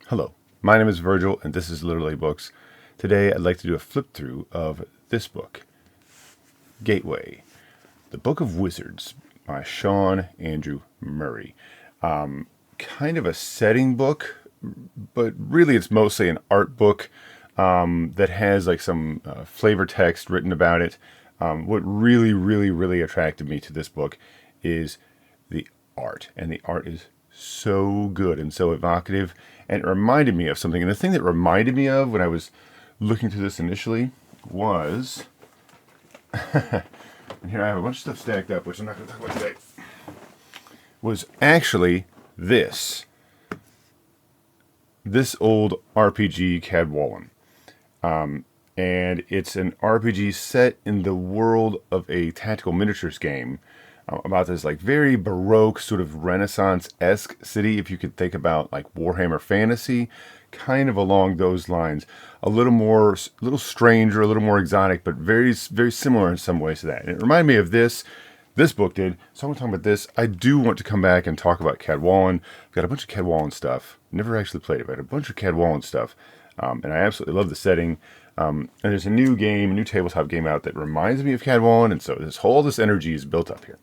Hello, my name is Virgil and this is Literally Books. Today I'd like to do a flip through of this book, Gateway, the Book of Wizards by Sean Andrew Murray. Kind of a setting book, but really it's mostly an art book that has like some flavor text written about it. What really attracted me to this book is the art, and the art is so good and so evocative, and it reminded me of something. And the thing that reminded me of when I was looking through this initially was, and here I have a bunch of stuff stacked up, which I'm not going to talk about today, was actually this old RPG Cadwallon. And it's an RPG set in the world of a tactical miniatures game about this like very baroque sort of Renaissance-esque city, if you could think about like Warhammer Fantasy, kind of along those lines. A little stranger, a little more exotic, but very similar in some ways to that. And it reminded me of this book did. So I'm going to talk about this. I do want to come back and talk about Cadwallon. I've got a bunch of Cadwallon stuff. Never actually played it, but I had a bunch of Cadwallon stuff. And I absolutely love the setting. And there's a new tabletop game out that reminds me of Cadwallon, and so this energy is built up here.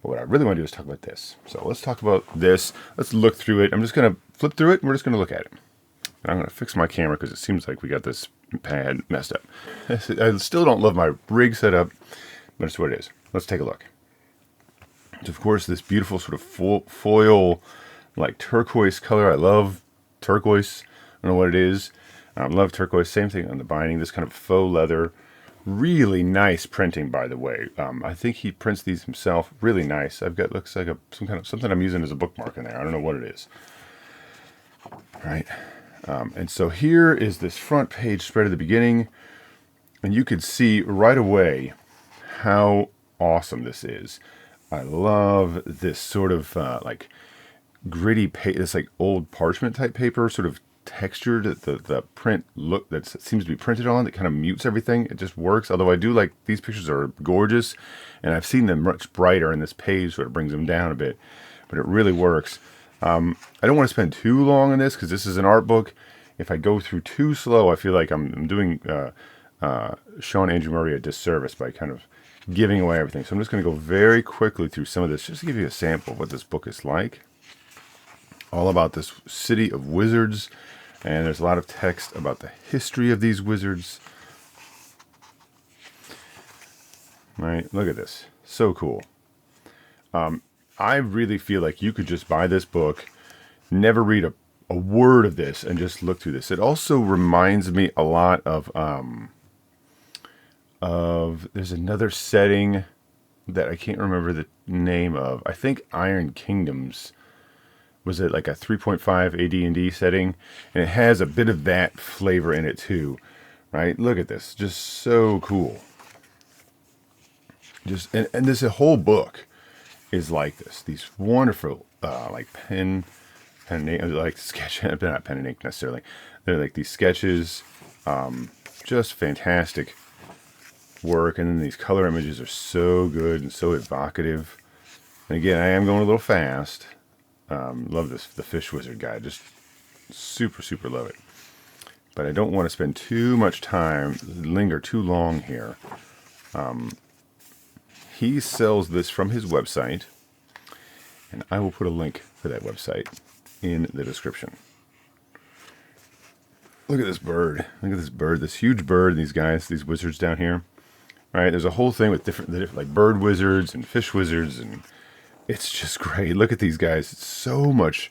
But what I really want to do is talk about this. So let's talk about this. Let's look through it. I'm just going to flip through it, and we're just going to look at it. And I'm going to fix my camera because it seems like we got this pad messed up. I still don't love my rig setup, but it's what it is. Let's take a look. So of course, this beautiful sort of foil, like turquoise color. I love turquoise. I don't know what it is. Love turquoise. Same thing on the binding. This kind of faux leather. Really nice printing, by the way. I think he prints these himself. Really nice. I've got, looks like something I'm using as a bookmark in there. I don't know what it is. All right. And so here is this front page spread at the beginning. And you could see right away how awesome this is. I love this sort of like gritty, this like old parchment type paper, sort of texture that the print look that seems to be printed on, that kind of mutes everything. It just works. Although I do like, these pictures are gorgeous, and I've seen them much brighter in this page, so it brings them down a bit, but it really works. I don't want to spend too long on this because this is an art book. If I go through too slow, I feel like I'm doing Sean Andrew Murray a disservice by kind of giving away everything. So I'm just going to go very quickly through some of this just to give you a sample of what this book is like. All about this city of wizards, and there's a lot of text about the history of these wizards. Right, look at this. So cool. I really feel like you could just buy this book, never read a word of this, and just look through this. It also reminds me a lot of there's another setting that I can't remember the name of. I think Iron Kingdoms. Was it like a 3.5 AD&D setting? And it has a bit of that flavor in it too, right? Look at this, just so cool. And this whole book is like this. These wonderful, like pen and ink, like sketch, not pen and ink necessarily. They're like these sketches, just fantastic work. And then these color images are so good and so evocative. And again, I am going a little fast. Love the Fish Wizard guy. Just super love it. But I don't want to spend too much time, linger too long here. He sells this from his website, and I will put a link for that website in the description. Look at this bird. Look at this bird. This huge bird. These guys, these wizards down here. Right? There's a whole thing with different like bird wizards and fish wizards, and it's just great. Look at these guys. It's so much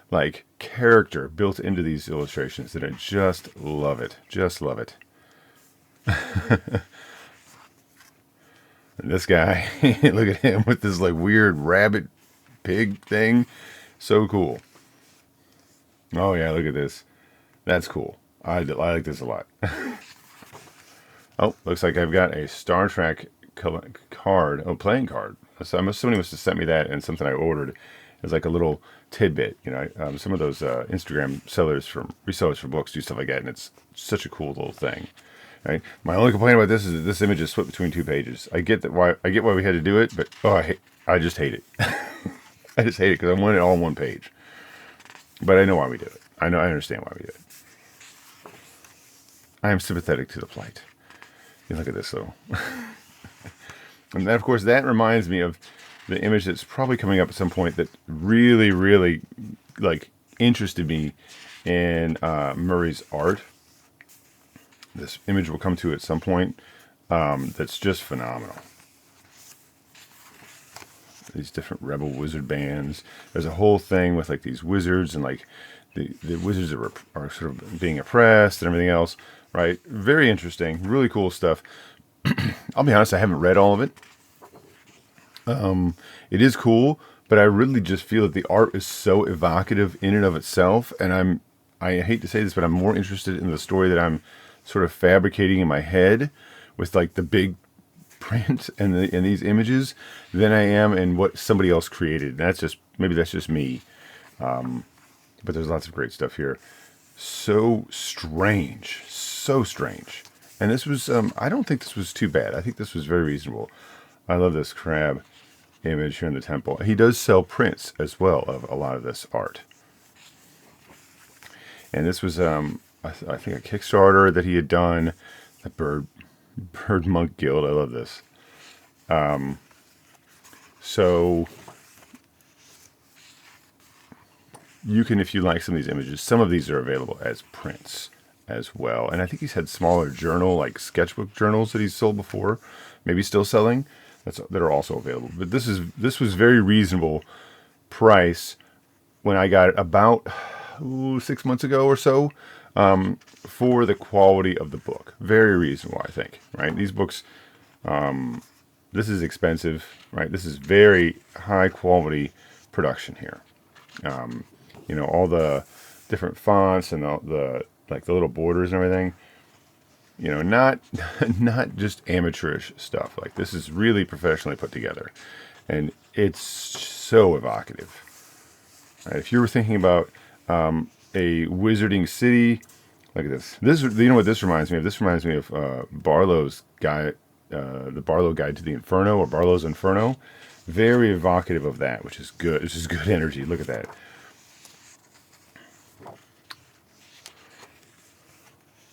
like character built into these illustrations that I just love it. Just love it. This guy, look at him with this like weird rabbit pig thing. So cool. Oh yeah, look at this. That's cool. I like this a lot. Oh, looks like I've got a Star Trek card. Oh, playing card. So somebody must have sent me that, and something I ordered as like a little tidbit. You know, some of those Instagram resellers for books do stuff like that, and it's such a cool little thing. Right? My only complaint about this is that this image is split between two pages. I get why we had to do it, but I just hate it. I just hate it because I want it all on one page. But I know why we do it. I know, I understand why we did it. I am sympathetic to the plight. You look at this though. And then, of course, that reminds me of the image that's probably coming up at some point that really, really, like, interested me in Murray's art. This image will come to at some point that's just phenomenal. These different rebel wizard bands. There's a whole thing with, like, these wizards and, like, the wizards that are sort of being oppressed and everything else, right? Very interesting, really cool stuff. I'll be honest, I haven't read all of it. It is cool, but I really just feel that the art is so evocative in and of itself, and I hate to say this, but I'm more interested in the story that I'm sort of fabricating in my head with, like, the big print and these images than I am in what somebody else created. And maybe that's just me. But there's lots of great stuff here. So strange. So strange. And this was, I don't think this was too bad. I think this was very reasonable. I love this crab image here in the temple. He does sell prints as well of a lot of this art. And this was, I think, a Kickstarter that he had done. The Bird Monk Guild. I love this. So you can, if you like some of these images, some of these are available as prints as well. And I think he's had smaller journal, like sketchbook journals that he's sold before, maybe still selling, that are also available. But this was very reasonable price when I got it about 6 months ago or so, for the quality of the book. Very reasonable, I think, right? These books, this is expensive, right? This is very high quality production here. You know, all the different fonts and the like the little borders and everything, you know, not just amateurish stuff. Like, this is really professionally put together, and it's so evocative. Right? If you were thinking about a wizarding city, look at this. You know what this reminds me of? This reminds me of Barlow's guide, the Barlow Guide to the Inferno, or Barlow's Inferno. Very evocative of that, which is good. This is good energy. Look at that.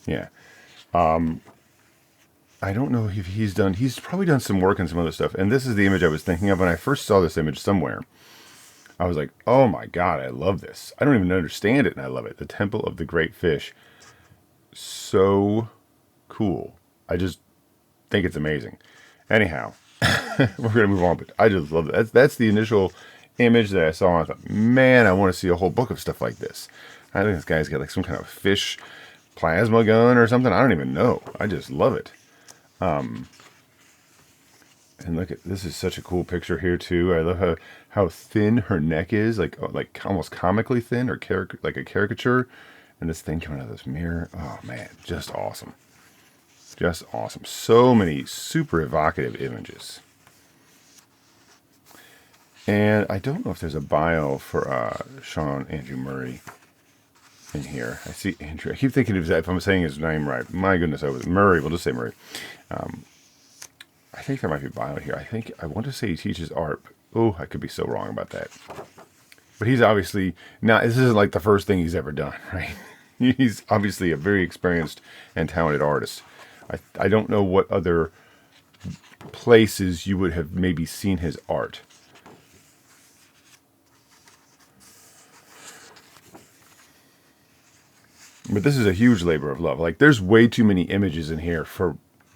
Yeah. I don't know if he's probably done some work on some other stuff. And this is the image I was thinking of when I first saw this image somewhere. I was like, oh my God, I love this. I don't even understand it, and I love it. The Temple of the Great Fish. So cool. I just think it's amazing. Anyhow, we're going to move on, but I just love it. That's the initial image that I saw. I thought, man, I want to see a whole book of stuff like this. I think this guy's got like some kind of fish plasma gun or something. I don't even know. I just love it. And look at this, is such a cool picture here too. I love how thin her neck is, like almost comically thin, or like a caricature. And this thing coming out of this mirror. Oh man, just awesome. Just awesome. So many super evocative images. And I don't know if there's a bio for Sean Andrew Murray in here. I see Andrew. I keep thinking if I'm saying his name right. My goodness, I was Murray. We'll just say Murray. I think there might be a bio here. I want to say he teaches art. Oh, I could be so wrong about that. But he's obviously not. This isn't like the first thing he's ever done, right? He's obviously a very experienced and talented artist. I don't know what other places you would have maybe seen his art. But this is a huge labor of love. Like, there's way too many images in here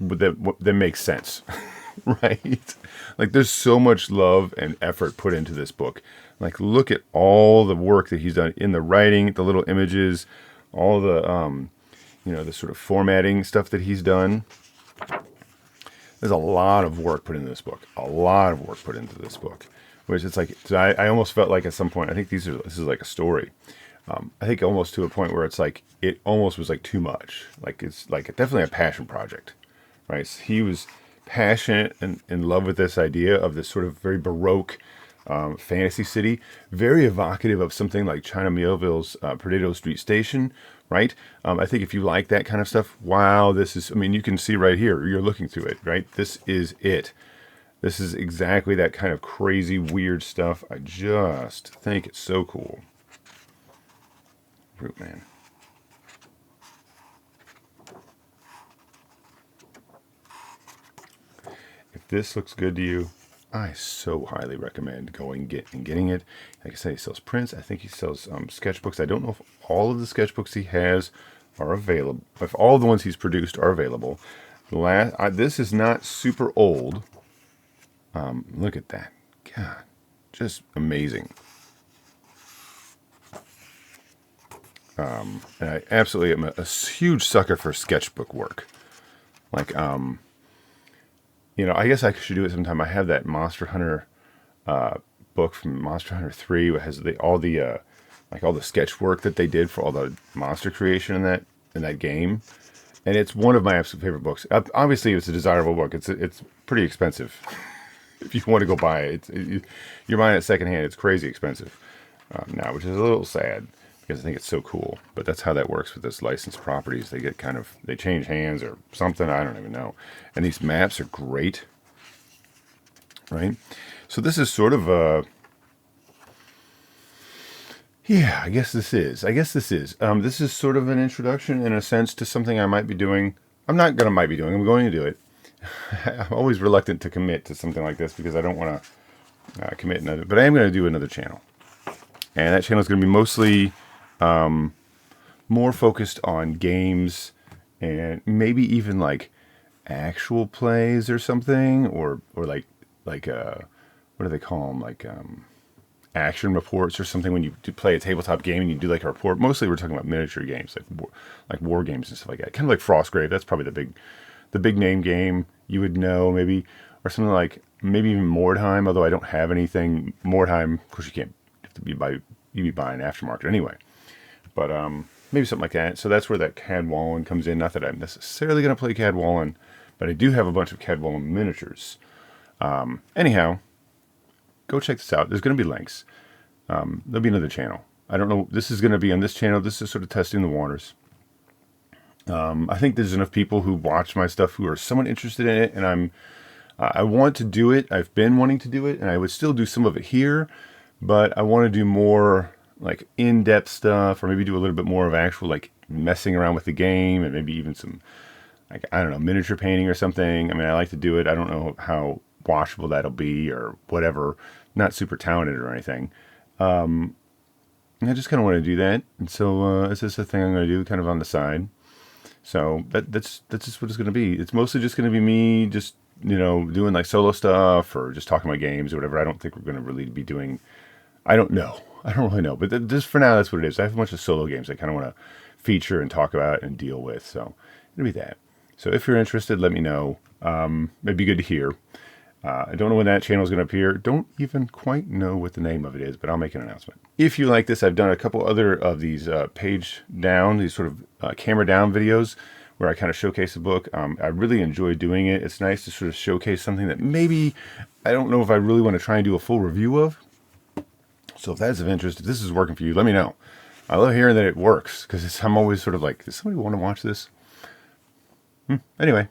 that make sense, right? Like, there's so much love and effort put into this book. Like, look at all the work that he's done in the writing, the little images, all the, the sort of formatting stuff that he's done. There's a lot of work put into this book. A lot of work put into this book. Which it's like, so I almost felt like at some point, I think this is like a story. I think almost to a point where it's like, it almost was like too much. Like, it's like definitely a passion project, right? So he was passionate and in love with this idea of this sort of very Baroque fantasy city, very evocative of something like China Millville's Perdido Street Station, right? I think if you like that kind of stuff, wow, you can see right here, you're looking through it, right? This is it. This is exactly that kind of crazy, weird stuff. I just think it's so cool. root, man. If this looks good to you, I so highly recommend going getting it. Like I say, he sells prints. I think he sells sketchbooks. I don't know if all of the sketchbooks he has are available. If all the ones he's produced are available. This is not super old. Look at that. God, just amazing. And I absolutely am a huge sucker for sketchbook work. Like, you know, I guess I should do it sometime. I have that Monster Hunter book from Monster Hunter 3. It has all the sketch work that they did for all the monster creation in that game. And it's one of my absolute favorite books. Obviously, it's a desirable book. It's pretty expensive. If you want to go buy it, you're buying it secondhand. It's crazy expensive now, which is a little sad because I think it's so cool. But that's how that works with this licensed properties. They get they change hands or something. I don't even know. And these maps are great, right? So this is sort of a, yeah, I guess this is. This is sort of an introduction in a sense to something I might be doing. I'm going to do it. I'm always reluctant to commit to something like this because I don't want to commit another, but I am going to do another channel. And that channel is going to be mostly more focused on games and maybe even like actual plays or something, or like what do they call them? Like action reports or something, when you play a tabletop game and you do like a report. Mostly we're talking about miniature games, like war games and stuff like that. Kind of like Frostgrave. That's probably the big name game you would know, maybe, or something like maybe even Mordheim. Although I don't have anything Mordheim, of course you can't. You have to be buying aftermarket anyway. But maybe something like that. So that's where that Cadwallon comes in. Not that I'm necessarily going to play Cadwallon, but I do have a bunch of Cadwallon miniatures. Anyhow, go check this out. There's going to be links. There'll be another channel. I don't know. This is going to be on this channel. This is sort of testing the waters. I think there's enough people who watch my stuff who are somewhat interested in it, and I want to do it. I've been wanting to do it, and I would still do some of it here, but I want to do more like in-depth stuff, or maybe do a little bit more of actual like messing around with the game, and maybe even some, like, I don't know, miniature painting or something. I mean, I like to do it. I don't know how watchable that'll be or whatever. Not super talented or anything. I just kind of want to do that, and so it's just a thing I'm going to do kind of on the side. So that's just what it's going to be. It's mostly just going to be me just, you know, doing like solo stuff or just talking about games or whatever. I don't think we're going to really be doing, I don't really know. But just for now, that's what it is. I have a bunch of solo games I kind of want to feature and talk about and deal with. So it'll be that. So if you're interested, let me know. It'd be good to hear. I don't know when that channel is going to appear. Don't even quite know what the name of it is, but I'll make an announcement. If you like this, I've done a couple other of these page down, these sort of camera down videos where I kind of showcase the book. I really enjoy doing it. It's nice to sort of showcase something that maybe I don't know if I really want to try and do a full review of. So if that's of interest, if this is working for you, let me know. I love hearing that it works because I'm always sort of like, does somebody want to watch this? Anyway.